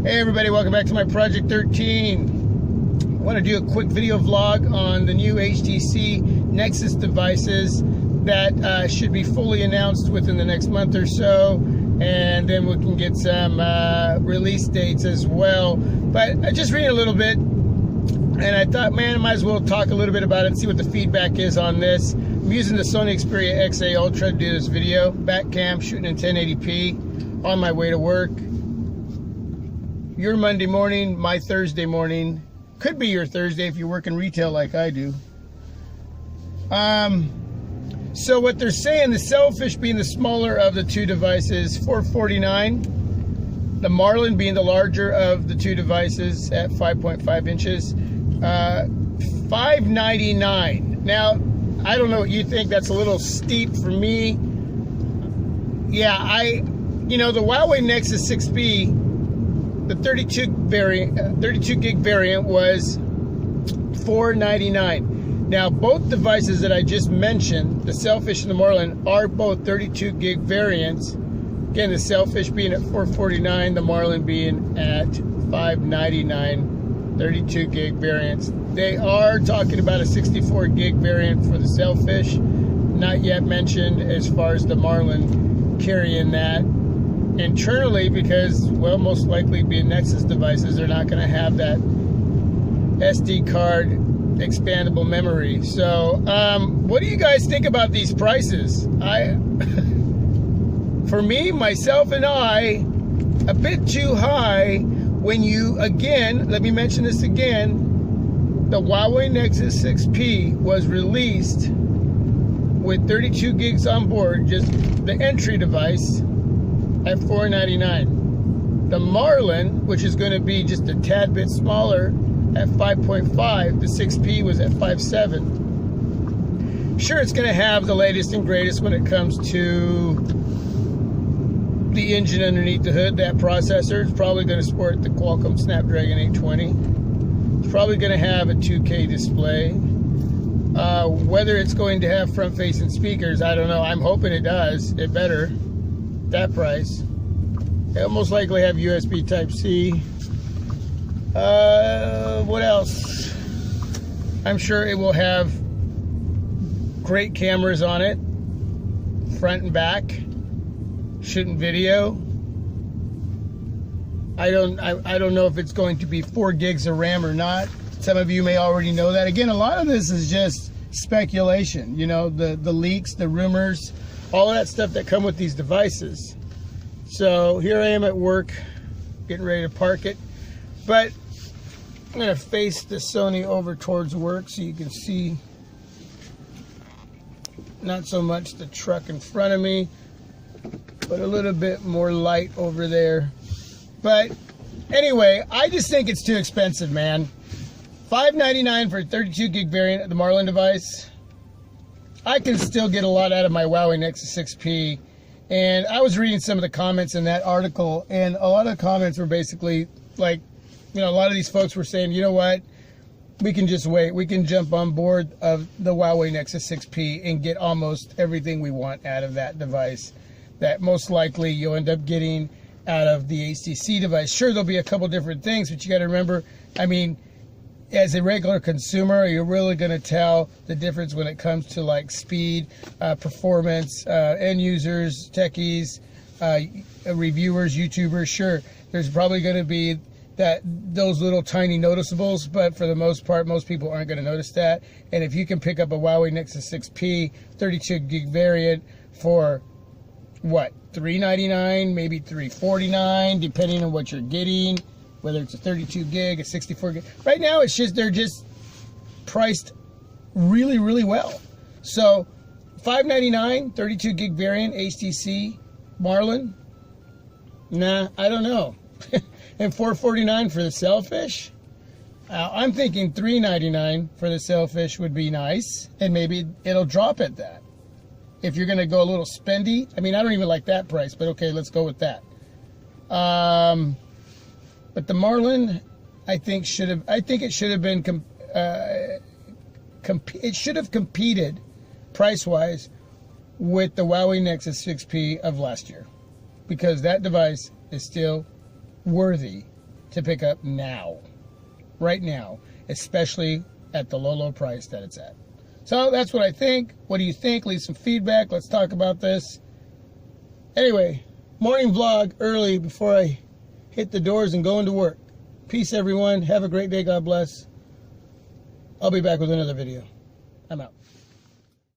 Hey everybody, welcome back to my Project 13. I want to do a quick video vlog on the new HTC NEXUS devices that should be fully announced within the next month or so, and then we can get some release dates as well. But I just read a little bit and I thought, man, I might as well talk a little bit about it and see what the feedback is on this. I'm using the Sony Xperia XA Ultra to do this video, back cam, shooting in 1080p on my way to work. Your Monday morning, my Thursday morning, could be your Thursday if you work in retail like I do. So what they're saying, the Selfish being the smaller of the two devices, $449. The Marlin being the larger of the two devices at 5.5 inches, $599. Now, I don't know what you think. That's a little steep for me. Yeah, you know, the Huawei Nexus 6P, the 32 gig variant was $499. Now, both devices that I just mentioned, the Selfish and the Marlin, are both 32 gig variants. Again, the Selfish being at $449, the Marlin being at $599, 32 gig variants. They are talking about a 64 gig variant for the Selfish, not yet mentioned as far as the Marlin carrying that internally, because, well, most likely being Nexus devices, they're not going to have that SD card expandable memory. So what do you guys think about these prices? For me, myself and I, a bit too high when you, again, let me mention this again, the Huawei Nexus 6P was released with 32 gigs on board, just the entry device, at $499. The Marlin, which is going to be just a tad bit smaller, at 5.5, the 6P was at 5.7. Sure, it's going to have the latest and greatest when it comes to the engine underneath the hood, that processor. It's probably going to sport the Qualcomm Snapdragon 820. It's probably going to have a 2K display. Whether it's going to have front-facing speakers, I don't know. I'm hoping it does. It better. That price. It'll most likely have USB Type-C. What else? I'm sure it will have great cameras on it, front and back, shooting video. I don't know if it's going to be 4 gigs of RAM or not. Some of you may already know that. Again, a lot of this is just speculation. You know, the leaks, the rumors, all of that stuff that come with these devices. So here I am at work, getting ready to park it. But I'm going to face the Sony over towards work so you can see not so much the truck in front of me, but a little bit more light over there. But anyway, I just think it's too expensive, man. $599 for a 32 gig variant of the Marlin device. I can still get a lot out of my Huawei Nexus 6P. And I was reading some of the comments in that article, and a lot of the comments were basically like, you know, a lot of these folks were saying, you know what, we can just wait. We can jump on board of the Huawei Nexus 6P and get almost everything we want out of that device that most likely you'll end up getting out of the HTC device. Sure, there'll be a couple different things, but you got to remember, I mean, as a regular consumer, you're really going to tell the difference when it comes to like speed, performance, end users, techies, reviewers, YouTubers. Sure, there's probably going to be those little tiny noticeables, but for the most part, most people aren't going to notice that. And if you can pick up a Huawei Nexus 6P 32 gig variant for what, $399, maybe $349, depending on what you're getting, whether it's a 32 gig, a 64 gig. Right now, it's just, they're just priced really, really well. So $599, 32 gig variant, HTC Marlin. Nah, I don't know. And $449 for the Selfish. I'm thinking $399 for the Selfish would be nice, and maybe it'll drop at that. If you're going to go a little spendy, I mean, I don't even like that price, but okay, let's go with that. But the Marlin, I think it should have been it should have competed price-wise with the Huawei Nexus 6P of last year, because that device is still worthy to pick up now. Right now. Especially at the low price that it's at. So that's what I think. What do you think? Leave some feedback. Let's talk about this. Anyway, morning vlog early before I hit the doors and go into work. Peace, everyone. Have a great day. God bless. I'll be back with another video. I'm out.